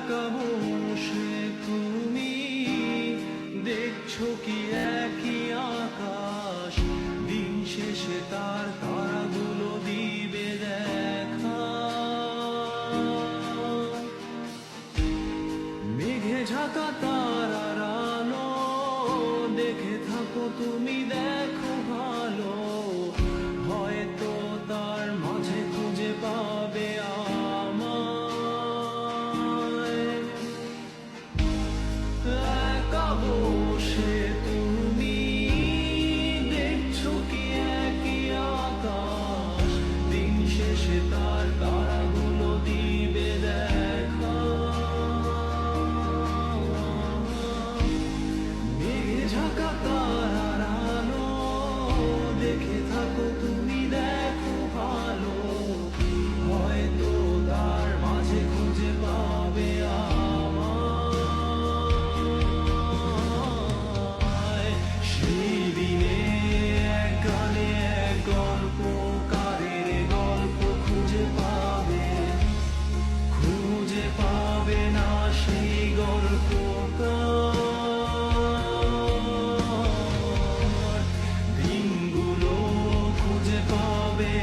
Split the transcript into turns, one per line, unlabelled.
একা বসে তুমি দেখছো কি একই আকাশ, দিন শেষে তার তারাগুলো দিবে দেখা। মেঘে ঢাকা তারার আলো দেখে থাকো তুমি, দেখো ভালো, হয়তো তার মাঝে খুঁজে পাবে আমায়। একা বসে তুমি দেখছো কি একই আকাশ, দিন শেষে তার তারাগুলো দিবে দেখা। মেঘে ঢাকা তারার আলো দেখে থাকো তুমি, দেখো ভালো, হয়তো তার মাঝে খুঁজে পাবে আমায়। সেই দিনে এক গানে এক গল্পকারের গল্প খুঁজে পাবে না সেই গল্পকার। দিনগুলো খুঁজে পাবে